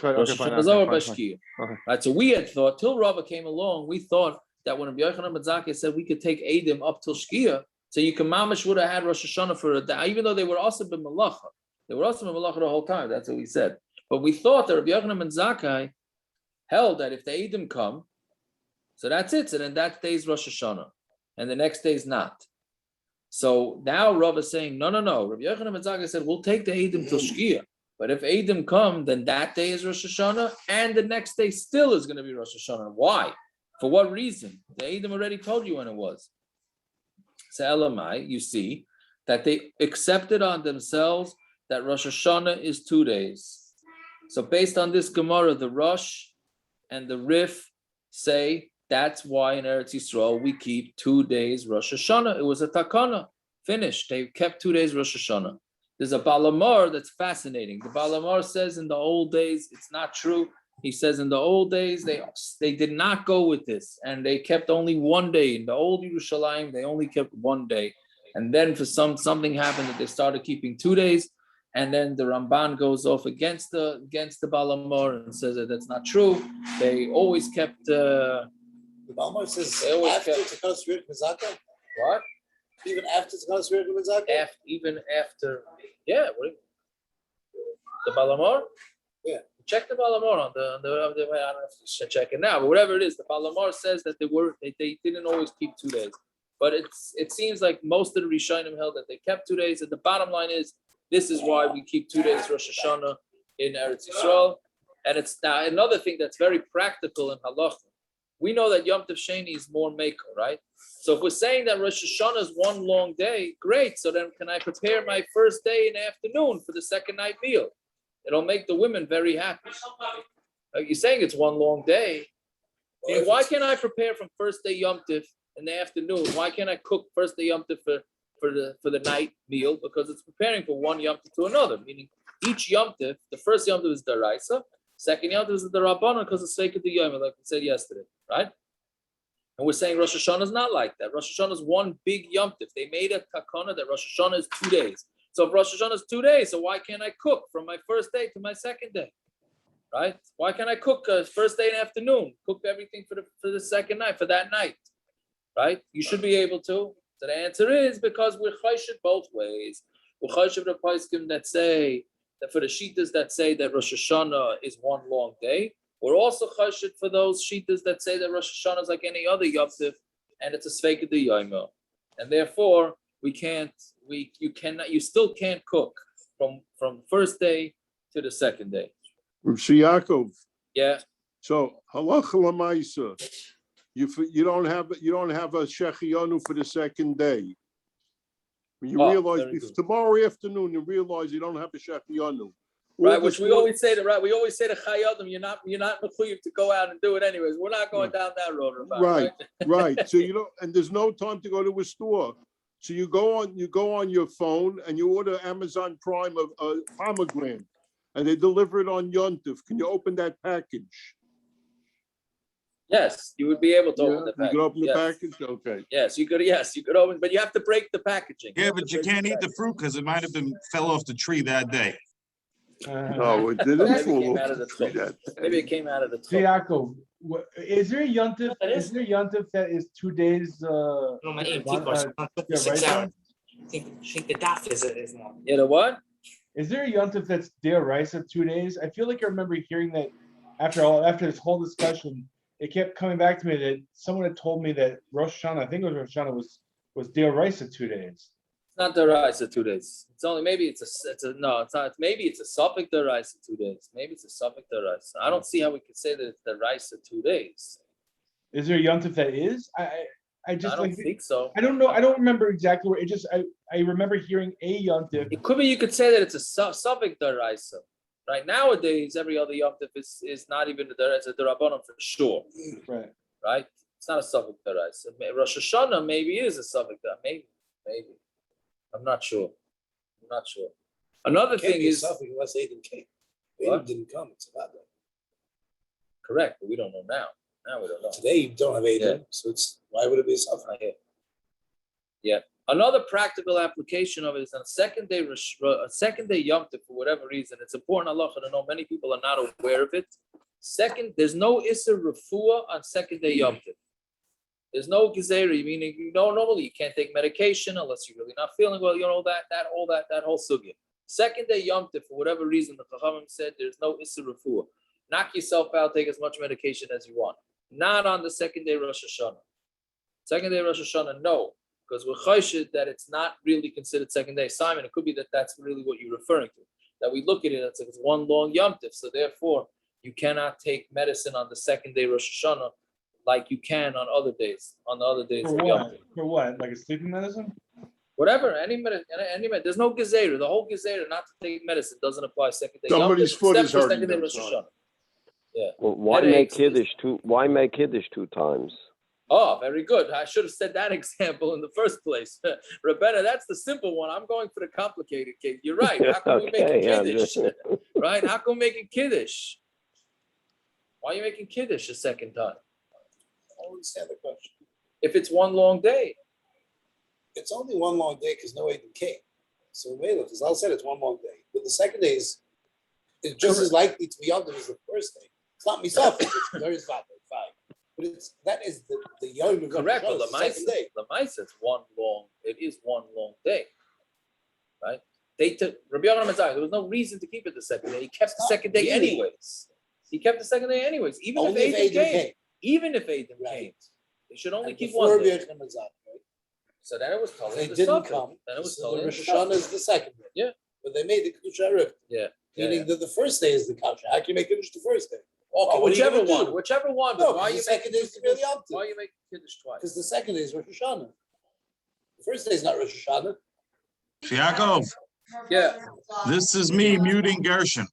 Hashanah." Right. So we had thought till Rava came along, we thought that when Rabbi Yochanan Ben Zakai said we could take Eidim up till Shkia, so you can mamash would have had Rosh Hashanah for a day, even though they were also been malacha. They were also been malacha the whole time. That's what we said. But we thought that Rabbi Yochanan Ben Zakai held that if the Eidim come, so that's it. So then that day's Rosh Hashanah, and the next day is not. So now Rava is saying, no. Rabbi Yochanan Ben Zakai said, we'll take the Eidim till Shkia. But if Eidim come, then that day is Rosh Hashanah, and the next day still is going to be Rosh Hashanah. Why? For what reason? The Eidim already told you when it was. So Elamai, you see that they accepted on themselves that Rosh Hashanah is 2 days. So based on this Gemara, the Rosh and the Rif say, that's why in Eretz Yisrael we keep 2 days Rosh Hashanah. It was a takana. Finished. They kept 2 days Rosh Hashanah. There's a Balamar that's fascinating. The Balamar says in the old days, it's not true. He says in the old days they did not go with this, and they kept only one day. In the old Yerushalayim, they only kept one day, and then for something happened that they started keeping 2 days, and then the Ramban goes off against the Balamor and says that that's not true. They always kept. The Balamor says they always after kept. Tekanos Rid Mizaka. What? Even after Tekanos Rid Mizaka. Even after, yeah. What? The Balamor. Yeah. Check the Balamor on the I don't know if you check it now, but whatever it is, the Balamor says that they didn't always keep 2 days. But it seems like most of the Rishonim held that they kept 2 days. And the bottom line is, this is why we keep 2 days Rosh Hashana in Eretz Yisrael. And it's now another thing that's very practical in Halacha. We know that Yom Tov Sheni is more maker, right? So if we're saying that Rosh Hashanah is one long day, great. So then can I prepare my first day in the afternoon for the second night meal? It'll make the women very happy. Like you're saying it's one long day. Well, why can't I prepare from first day Yom Tov in the afternoon? Why can't I cook first day Yom Tov for the night meal? Because it's preparing for one Yom Tov to another. Meaning each Yom Tov, the first Yom Tov is the Raisa, second Yom Tov is the Rabbanon because it's sake of the Yom, like we said yesterday, right? And we're saying Rosh Hashanah is not like that. Rosh Hashanah is one big Yom Tov. They made a takana that Rosh Hashanah is 2 days. So if Rosh Hashanah is 2 days, so why can't I cook from my first day to my second day? Right? Why can't I cook first day and afternoon? Cook everything for the second night, for that night. Right? You should be able to. So the answer is because we're chayshit both ways. We're chayshit the paiskim that say that for the shitas that say that Rosh Hashanah is one long day. We're also chayshit for those shitas that say that Rosh Hashanah is like any other Yom Tov and it's a sveika de yomo. And therefore, you still can't cook from first day to the second day. Rabbi Yaakov. Yeah. So halacha l'maisa, you don't have a shechianu for the second day. When you realize tomorrow afternoon, you realize you don't have a shechianu. Right, which we always say to we always say to Chayadim, you're not mechuyev to go out and do it anyways. We're not going down that road, Rabbi. Right. So and there's no time to go to a store. So you go on your phone and you order Amazon Prime of pomegranate, and they deliver it on Yom Tov. Can you open that package? Yes, you would be able to open the package. You could open the package? Okay. Yes, you could open, but you have to break the packaging. Yeah, but you can't eat the fruit because it might have fell off the tree that day. No, it didn't fall off the tree that day. Maybe it came out of the tree. Yaakov, is there a yontif? Is there a yontif that is 2 days? No, my aim, 6 hours. I think the daf is more. You know what? Is there a yontif that's deraisa 2 days? I feel like I remember hearing that after this whole discussion, it kept coming back to me that someone had told me that Rosh Hashana, I think it was Rosh Hashana, was deraisa 2 days. It's not deraisa 2 days. It's only maybe it's not. Maybe it's a suffix deraisa 2 days. Maybe it's a suffix deraisa. I don't see how we could say that it's deraisa 2 days. Is there a yontif that is? I don't think so. I don't know. I don't remember exactly where. I remember hearing a yontif. It could be you could say that it's a suffix deraisa. Right nowadays, every other yontif is not even a deraisa. It's a derabbanon for sure. Right. Right. It's not a suffix deraisa. Rosh Hashana maybe it is a suffix deraisa. Maybe. I'm not sure. Another thing is unless Aiden came. Aiden didn't come. It's about that. Correct, but we don't know now. Now we don't know. Today you don't have Aiden, so why would it be a suffix? Yeah. Another practical application of it is on a second day Yom Tov for whatever reason. It's important halacha to know. Many people are not aware of it. There's no Isser Refuah on second day Yom Tov. There's no gezeria, meaning normally you can't take medication unless you're really not feeling well. You know that whole sugya. Second day Yom Tov, for whatever reason, the Chachamim said there's no Isser Refuah. Knock yourself out, take as much medication as you want. Not on the second day Rosh Hashana. Second day Rosh Hashana, no, because we're chayshid that it's not really considered second day. Simon, it could be that that's really what you're referring to. That we look at it, it's one long Yom Tov, so therefore you cannot take medicine on the second day Rosh Hashana like you can on other days. On the other days. For what? Like a sleeping medicine? Whatever. Any medicine. There's no gezeria. The whole gezeria not to take medicine doesn't apply second day. Somebody's foot is hurting. Second day Rosh Hashana. Yeah. Well, why make Kiddush 2 times? Oh, very good. I should have said that example in the first place. Rebecca, that's the simple one. I'm going for the complicated case. You're right. How come we make a Kiddush? Right? How come we make a Kiddush? Why are you making kiddush a second time? I don't understand the question. If it's one long day. It's only one long day because no Aiden came. So as I said, it's one long day. But the second day is just as likely to be Yom Tov as the first day. It's not Misaf, it's very fine. But that is the Yom of Correct, but the second day. the mice, it is one long day. Right? They took Rabbi Yochanan Ben there was no reason to keep it the second day. He kept the second day anyways. Even Only if Aiden came. Even if Aiden came. They should only keep one day. So then it was told. They didn't come. Then it was So told. the Rosh Hashana is the second day. Yeah. But they made the Kiddush Arif. Yeah. Meaning that the first day is the Kasha. How can you make Kiddush the first day? Okay, what are you whichever gonna do? one. No, But why are the you second making day is really Yom Tov. Why are you making Kiddush twice? Because the second day is Rosh Hashanah. The first day is not Rosh Hashanah. Yaakov, Yeah. this is me muting Gershon.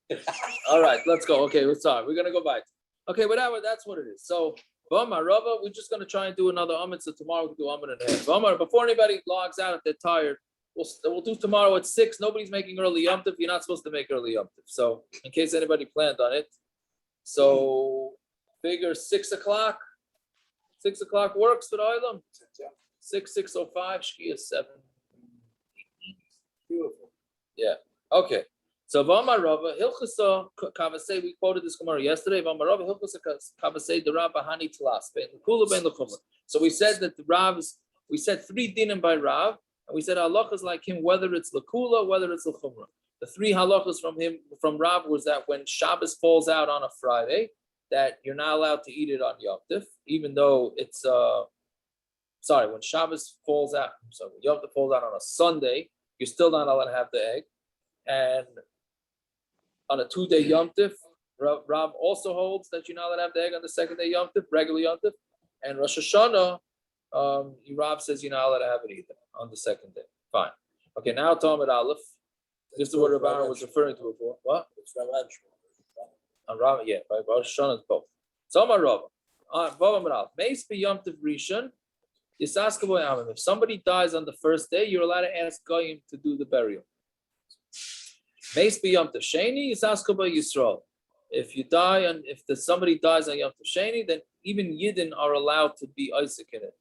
All right, let's go. Okay, we're sorry. We're gonna go back. Okay, whatever. That's what it is. So, Rava, we're just gonna try and do another Amud. So tomorrow we'll do Amud and a half. Before anybody logs out if they're tired, we'll do tomorrow at 6. Nobody's making early Yom Tov. You're not supposed to make early Yom Tov. So, in case anybody planned on it, so figure 6 o'clock. 6 o'clock works for the Olam. 6:05. Shkia 7. Beautiful. Yeah. Okay. So Vamar Rava Hilchasa Kavasei. We quoted this Gemara yesterday. Vamar Rava Hilchasa Kavasei the Rav Bahani Tlas Ben Lekula Ben Lechumra. So we said that the Ravs. We said 3 dinim by Rav, and we said halachas like him, whether it's Lekula, whether it's Lechumra. The 3 halachas from Rav was that when Shabbos falls out on a Friday, that you're not allowed to eat it on Yom Tov, even though it's when Shabbos falls out. So when Yom Tov falls out on a Sunday, you're still not allowed to have the egg. And on a 2-day Yom Tov, Rav also holds that you're not allowed to have the egg on the 2nd day Yom Tov, regular Yom Tov. And Rosh Hashana, Rav says you're not allowed to have it either on the 2nd day. Fine. Okay, now Talmud Aleph. This is what Rav was referring to before. What? It's Rav. Rav, yeah, by Rosh Hashana is both. So my Rav. Meis be Yom Tov Rishon. If somebody dies on the first day, you're allowed to ask Goyim to do the burial. If you die and if somebody dies on Yom Tov Sheni, then even Yidden are allowed to be Isaac in it.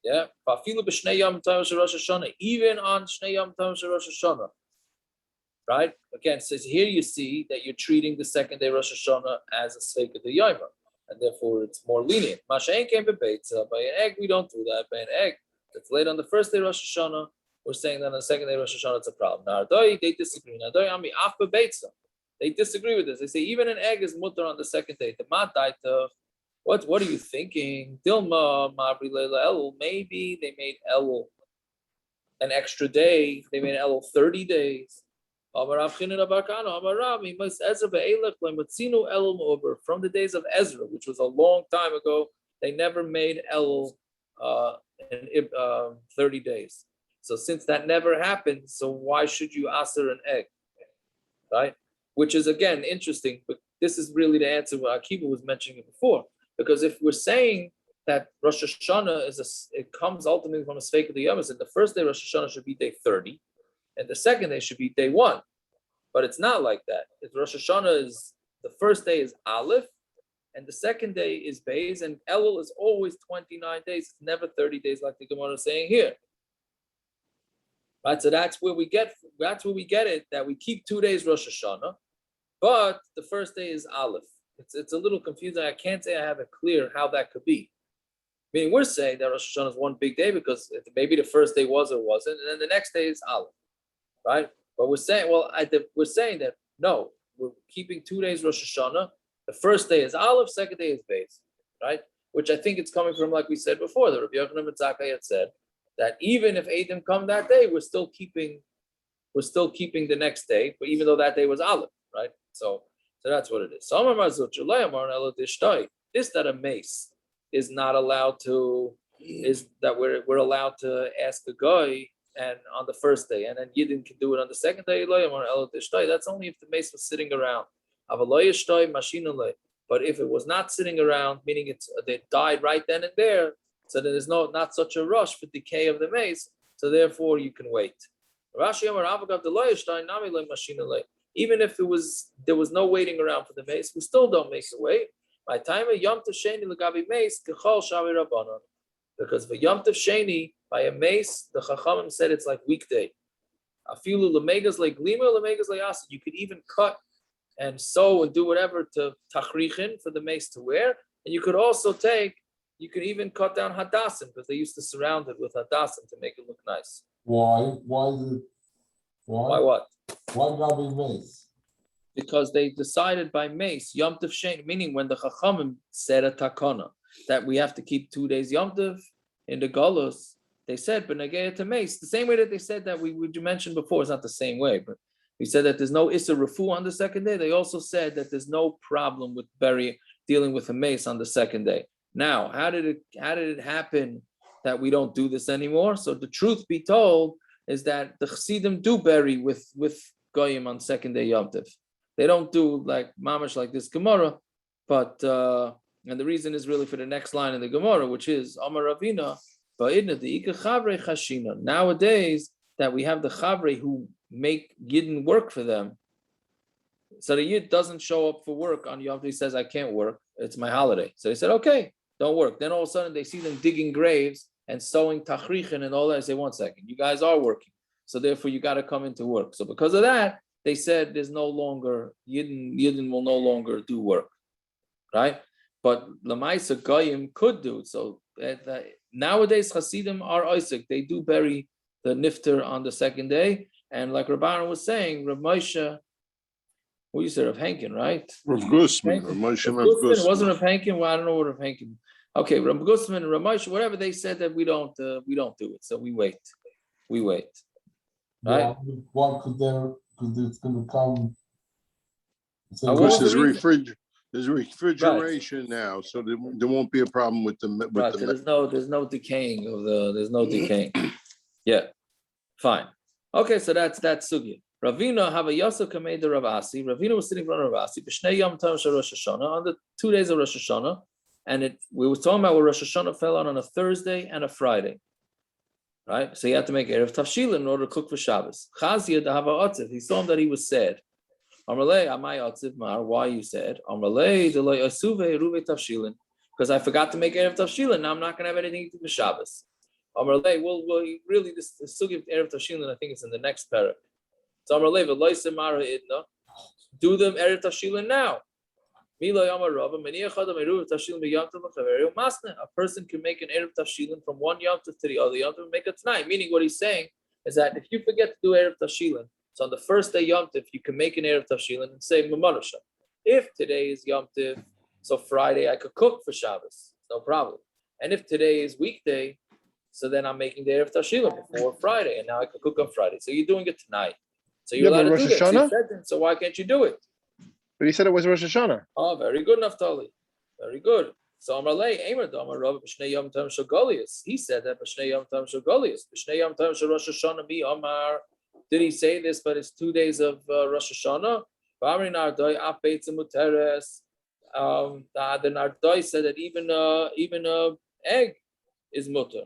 Yeah, even on Shnei Yom Tov Rosh Hashana. Right? Again, says here you see that you're treating the 2nd day Rosh Hashana as a Sveika de Yoma, and therefore it's more lenient. Masha'en came by Beitzah. By an egg, we don't do that. By an egg that's laid on the 1st day Rosh Hashana, we're saying that on the 2nd day Rosh Hashana it's a problem. Now, they disagree. They disagree with this. They say even an egg is mutter on the 2nd day. The Mataita, what are you thinking? Dilma Mabri Leila Elul. Maybe they made Elul an extra day. They made Elul 30 days. From the days of Ezra, which was a long time ago, they never made Elul 30 days. So since that never happened, so why should you aser an egg, right? Which is again interesting, but this is really the answer what Akiva was mentioning before. Because if we're saying that Rosh Hashana it comes ultimately from a Sveika de Yom, and the 1st day Rosh Hashana should be day 30, and the 2nd day should be day 1. But it's not like that. It's Rosh Hashana is the 1st day is Aleph, and the 2nd day is Beis, and Elul is always 29 days. It's never 30 days like the Gemara is saying here. Right, so that's where we get it, that we keep 2 days Rosh Hashana, but the 1st day is Aleph. It's a little confusing. I can't say I have it clear how that could be. Meaning we're saying that Rosh Hashana is one big day because maybe the 1st day was or wasn't, and then the next day is Aleph, right? But we're saying, that no, we're keeping 2 days Rosh Hashana. The 1st day is Aleph, 2nd day is Beis, right? Which I think it's coming from, like we said before, the R Yochanan Ben Zakai had said that even if Eidim come that day, we're still keeping the next day, but even though that day was Aleph, right? So that's what it is. This that a mace is not allowed to, is that we're allowed to ask a guy and on the 1st day, and then Yidden can do it on the 2nd day. That's only if the mace was sitting around. But if it was not sitting around, meaning they died right then and there, so then there's not such a rush for decay of the mace, so therefore you can wait. even if there was no waiting around for the mace, we still don't make the wait. My time of Yom Tov Sheni L'gabi mace kechol shavi rabbanon, because for Yom Tov Sheni by a mace, the Chachamim said it's like weekday. Afilu lemegas like glima, lemegas like asid. You could even cut and sew and do whatever to tachrichin for the mace to wear, and you could also you could even cut down hadassim because they used to surround it with hadassim to make it look nice. Why? Why what? Why Gabi mace? Because they decided by mace, Yom Tov Shein, meaning when the Chachamim said a takana, that we have to keep 2 days Yom Tov in the Golos, they said, B'nagea to mace, the same way that they said that we mentioned before, it's not the same way, but we said that there's no Issa Refu on the second day. They also said that there's no problem with dealing with a mace on the second day. Now, how did it happen that we don't do this anymore? So the truth be told is that the Chassidim do bury with Goyim on second day Yom Tov. They don't do like mamash like this Gemara, but and the reason is really for the next line in the Gemara, which is Amar Ravina, nowadays that we have the Chavre who make Yidden work for them. So the Yid doesn't show up for work on Yom Tov. He says, I can't work. It's my holiday. So they said, okay, don't work. Then all of a sudden they see them digging graves and sewing tachrichin and all that. I say, 1 second, you guys are working. So therefore you got to come into work. So because of that, they said there's no longer, Yidden will no longer do work, right? But Lamaisa Goyim could do it. So nowadays Hasidim are Isaac. They do bury the nifter on the second day. And like Rabbanan was saying, Rav Moshe, what you said, Rav Henkin, right? Rav Gusman, Rav Moshe Rav Gusman. It wasn't Rav Henkin. Well, I don't know what Rav Henkin. Okay, Rav Gusman and Rav Moshe, whatever they said that we don't do it. So we wait. Right? Why could it's going to come? Because there's refrigeration now, so there won't be a problem with the. Right, so there's no decaying of there's no decaying. Yeah, fine. Okay, so that's sugya. Ravina have a yosef kamei de Rav Asi. Ravina was sitting in front of Rav Asi. B'shnei yom tov shel Rosh Hashana, on the 2 days of Rosh Hashana, and we were talking about where Rosh Hashana fell on a Thursday and a Friday. Right, so he had to make erev tafshilin in order to cook for Shabbos. Chazia dahava otziv. He saw him that he was sad. Amrlei amay otziv mar. Why you sad? Amrlei delay asuve ruve tafshilin. Because I forgot to make erev tafshilin. Now I'm not going to have anything to do for Shabbos. Amrlei, well, really, this sugi of erev tafshilin, I think it's in the next parak. So Amrlei v'loisem mara idna. Do them erev tafshilin now. A person can make an erev tafshilin from one yom to the other yom to make a tonight. Meaning, what he's saying is that if you forget to do erev tafshilin, so on the first day yom tov, you can make an erev tafshilin and say mamarasha. If today is yom tov, so Friday I could cook for Shabbos, no problem. And if today is weekday, so then I'm making the erev tafshilin before Friday, and now I could cook on Friday. So you're doing it tonight. So you're allowed to do that. So why can't you do it? But he said it was Rosh Hashana. Oh, very good, Naftali. Very good. So Amarlei, Amar Damar Rava B'shnei Yom Tov Shel Golius. He said that B'shnei Yom Tov Shel Golius. B'shnei Yom Tov Shel Rosh Hashana Bi Amar. Did he say this? But it's 2 days of Rosh Hashana. V'amri Nardoi Af Beitzah Muteres. The Nardoi said that even egg is mutter.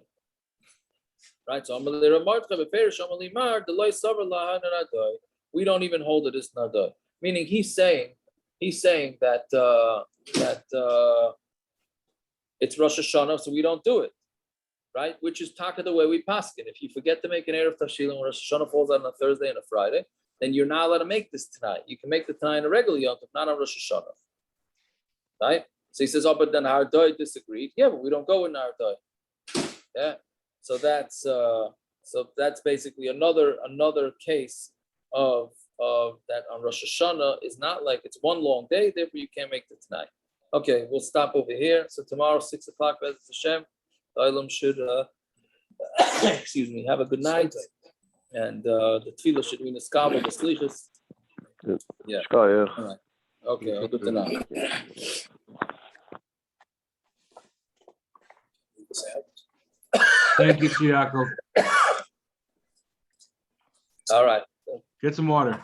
Right. So Amarlei Ramartcha B'Perish Amarlei Mar Deloi Savar Lahan Nardoi. We don't even hold it as Nardoi. Meaning he's saying that it's Rosh Hashana, so we don't do it, right? Which is taka the way we paskin. If you forget to make an erev tafshilin when Rosh Hashana falls out on a Thursday and a Friday, then you're not allowed to make this tonight. You can make the tonight in a regular yom tov, not on Rosh Hashana, right? So he says, oh, but then Hardoi disagreed. Yeah, but we don't go in Hardoi. Yeah, so that's basically another case of that on Rosh Hashana is not like it's one long day, therefore you can't make the tonight. Okay, we'll stop over here. So tomorrow, 6 o'clock, Be'ez Hashem, the Olam should, excuse me, have a good night. And the tefillah should be niskabel, the slichus. Yeah. All right. Okay, good to know. Thank you, Yaakov. All right. Get some water.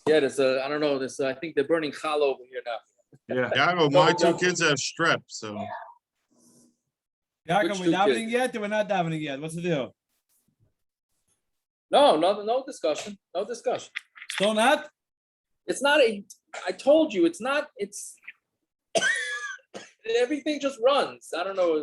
Yeah, there's I don't know, I think they're burning challah over here now. Yeah, I know, my 2 kids have strep, so. Yaakov, we davening yet or we're not davening yet? What's the deal? No discussion. No discussion. Still not? It's not I told you, it's not, it's, everything just runs. I don't know.